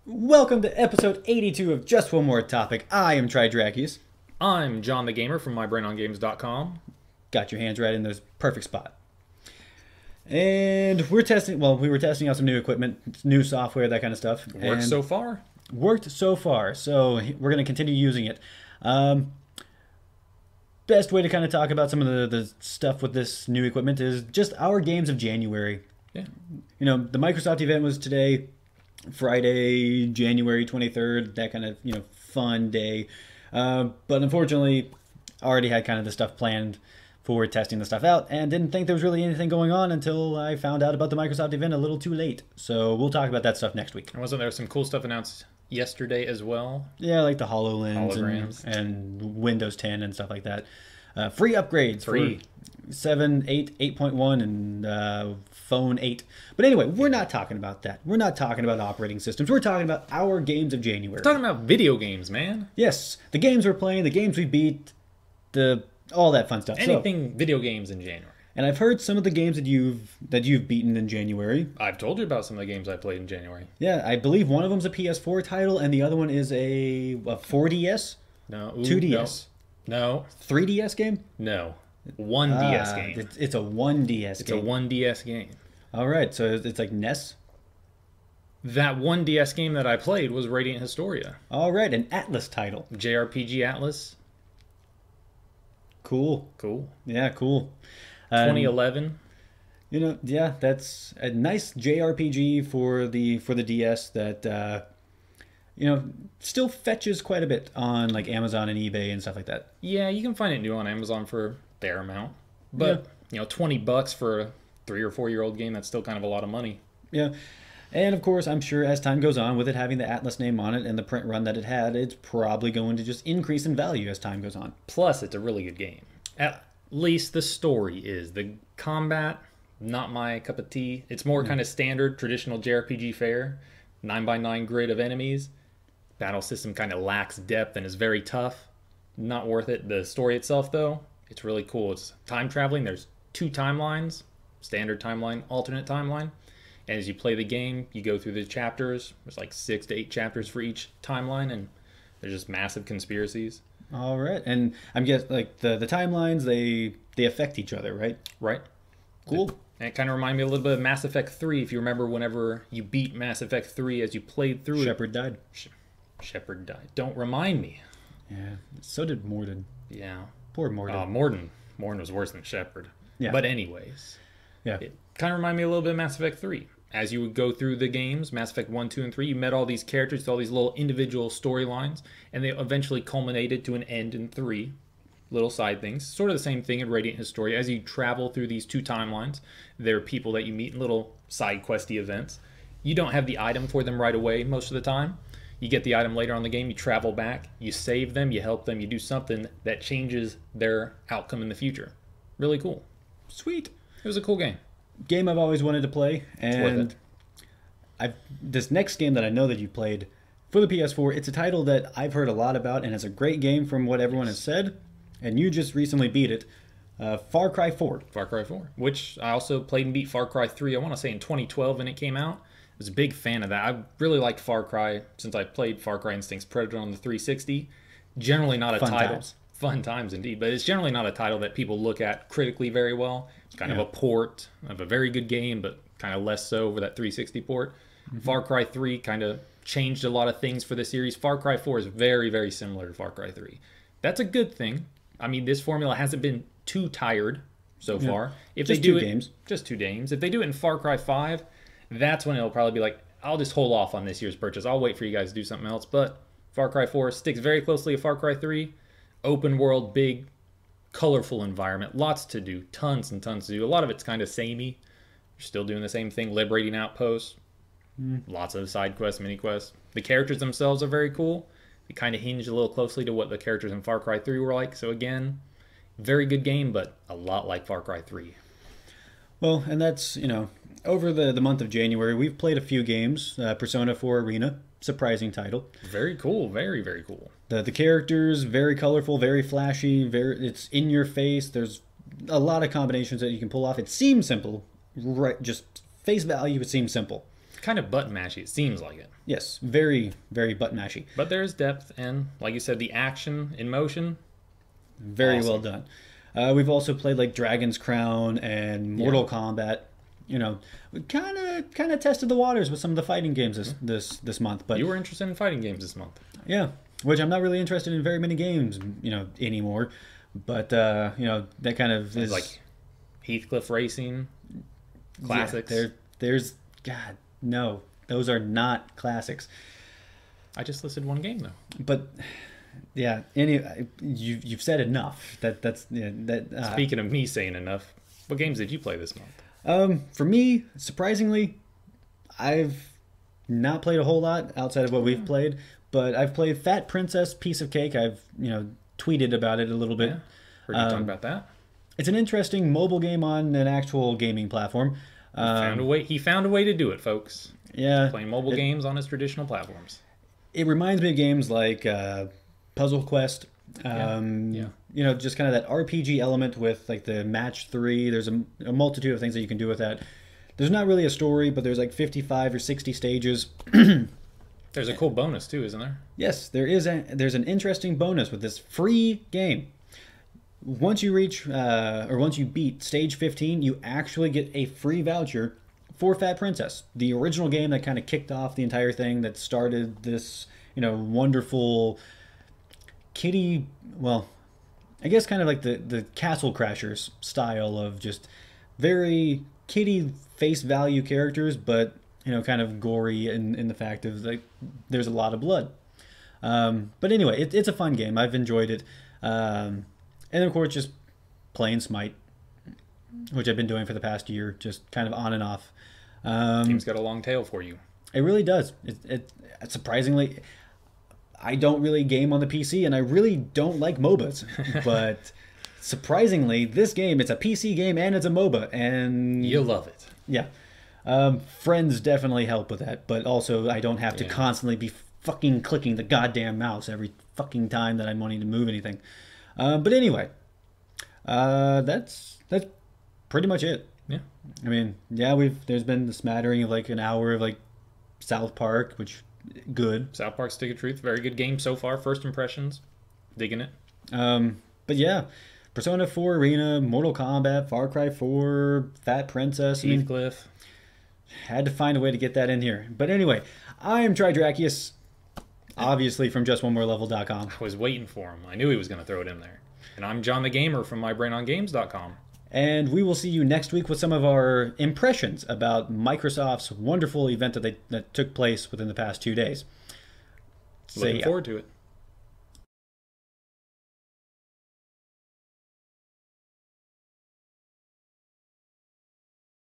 Welcome to episode 82 of Just One More Topic. I am Tridrakius. I'm JohnTheGamer from MyBrainOnGames.com. Got your hands right in the perfect spot. And we were testing out some new equipment, new software, that kind of stuff. Worked so far? Worked so far, so we're going to continue using it. Best way to kind of talk about some of the stuff with this new equipment is just our games of January. Yeah. You know, the Microsoft event was today, Friday, January 23rd, that kind of, fun day. But unfortunately, I already had kind of the stuff planned for testing the stuff out and didn't think there was really anything going on until I found out about the Microsoft event a little too late. So we'll talk about that stuff next week. And wasn't there some cool stuff announced yesterday as well? Yeah, like the HoloLens Holograms. and Windows 10 and stuff like that. Free upgrades Free. for 7, 8, 8.1, and Phone 8. But anyway, we're not talking about that. We're not talking about operating systems. We're talking about our games of January. We're talking about video games, man. Yes, the games we're playing, the games we beat, all that fun stuff. Anything video games in January. And I've heard some of the games that you've beaten in January. I've told you about some of the games I played in January. Yeah, I believe one of them's a PS4 title, and the other one is a 4DS? No. 2DS? No. 3DS game? No. 1DS game. It's a 1DS game. It's a 1DS game. All right, so it's like NES? That 1DS game that I played was Radiant Historia. All right, an Atlas title. JRPG Atlas. Cool. Cool. Yeah, cool. 2011. Yeah, that's a nice JRPG for the DS that still fetches quite a bit on like Amazon and eBay and stuff like that. Yeah, you can find it new on Amazon for a fair amount. But, $20 for a 3 or 4 year old game, that's still kind of a lot of money. Yeah. And of course, I'm sure as time goes on, with it having the Atlas name on it and the print run that it had, it's probably going to just increase in value as time goes on. Plus, it's a really good game. At least the story is. The combat, not my cup of tea. It's more kind of standard, traditional JRPG fare. 9x9 grid of enemies. Battle system kind of lacks depth and is very tough. Not worth it. The story itself, though, it's really cool. It's time traveling. There's 2 timelines. Standard timeline, alternate timeline. And as you play the game, you go through the chapters. There's like 6 to 8 chapters for each timeline, and there's just massive conspiracies. All right, and I'm guessing like the timelines they affect each other, right? Right. Cool. And it kind of reminded me a little bit of Mass Effect 3. If you remember, whenever you beat Mass Effect 3 as you played through Shepard died. Shepard died. Don't remind me. Yeah. So did Morden. Yeah. Poor Morden. Morden was worse than Shepard. Yeah. But anyways. Yeah. It kind of reminded me a little bit of Mass Effect 3. As you would go through the games, Mass Effect 1, 2, and 3, you met all these characters, all these little individual storylines, and they eventually culminated to an end in 3. Little side things. Sort of the same thing in Radiant Historia. As you travel through these 2 timelines, there are people that you meet in little side questy events. You don't have the item for them right away most of the time. You get the item later on in the game, you travel back, you save them, you help them, you do something that changes their outcome in the future. Really cool. Sweet. It was a cool game. Game I've always wanted to play, worth and this next game that I know that you played for the PS4, it's a title that I've heard a lot about, and it's a great game from what everyone has said, and you just recently beat it, Far Cry 4. Far Cry 4, which I also played and beat Far Cry 3, I want to say in 2012 when it came out. I was a big fan of that. I really liked Far Cry since I played Far Cry Instinct's Predator on the 360. Generally not a title. Fun times indeed, but it's generally not a title that people look at critically very well. It's kind of a port of a very good game, but kind of less so over that 360 port. Far Cry 3 kind of changed a lot of things for the series. Far Cry 4 is very, very similar to Far Cry 3. That's a good thing. I mean, this formula hasn't been too tired so far. If just they do 2 games. Just 2 games. If they do it in Far Cry 5, that's when it'll probably be like, I'll just hold off on this year's purchase. I'll wait for you guys to do something else. But Far Cry 4 sticks very closely to Far Cry 3. Open world, big, colorful environment. Lots to do. Tons and tons to do. A lot of it's kind of samey. You're still doing the same thing. Liberating outposts. Lots of side quests, mini quests. The characters themselves are very cool. They kind of hinge a little closely to what the characters in Far Cry 3 were like. So again, very good game, but a lot like Far Cry 3. Well, and that's, over the month of January, we've played a few games. Persona 4 Arena, surprising title. Very cool. Very, very cool. The characters, very colorful, very flashy, it's in your face. There's a lot of combinations that you can pull off. It seems simple, right? Just face value, it seems simple. Kind of button mashy, it seems like it. Yes, very, very button mashy. But there's depth, and like you said, the action in motion, very awesome. well done. We've also played like Dragon's Crown and Mortal Kombat. You know, we kind of tested the waters with some of the fighting games this month. But you were interested in fighting games this month. Yeah, which I'm not really interested in very many games, you know, anymore. But you know, that kind of is like Heathcliff Racing classics. Yeah, there's God, no, those are not classics. I just listed one game though. But yeah, you've said enough. Speaking of me saying enough, what games did you play this month? For me, surprisingly, I've not played a whole lot outside of what we've played, but I've played Fat Princess Piece of Cake. I've, you know, tweeted about it a little bit. Yeah. Heard you talk about that. It's an interesting mobile game on an actual gaming platform. He found a way to do it, folks. Yeah, Playing mobile games on his traditional platforms. It reminds me of games like Puzzle Quest. Yeah. You know, just kind of that RPG element with like the match 3. There's a multitude of things that you can do with that. There's not really a story, but there's like 55 or 60 stages. There's a cool bonus too, isn't there? Yes, there's an interesting bonus with this free game. Once you reach or once you beat stage 15, you actually get a free voucher for Fat Princess, the original game that kind of kicked off the entire thing, that started this, you know, wonderful kitty, well, I guess kind of like the Castle Crashers style of just very kitty face value characters, but, you know, kind of gory in the fact of like there's a lot of blood. But anyway, it's a fun game. I've enjoyed it. And of course, just playing Smite, which I've been doing for the past year, just kind of on and off. Game's got a long tail for you. It really does. It surprisingly, I don't really game on the PC, and I really don't like MOBAs. But surprisingly, this game, it's a PC game and it's a MOBA, and you love it. Yeah. Friends definitely help with that, but also I don't have to constantly be fucking clicking the goddamn mouse every fucking time that I'm wanting to move anything. But anyway, that's pretty much it. Yeah. I mean, yeah, there's been the smattering of like an hour of like South Park, which good. South Park Stick of Truth, very good game so far. First impressions, digging it. But yeah, Persona 4 Arena, Mortal Kombat, Far Cry 4, Fat Princess, Heathcliff. Had to find a way to get that in here. But anyway, I am Tridrakius, obviously from JustOneMoreLevel.com. I was waiting for him. I knew he was going to throw it in there. And I'm JohnTheGamer from MyBrainOnGames.com. And we will see you next week with some of our impressions about Microsoft's wonderful event that took place within the past 2 days. Looking forward to it.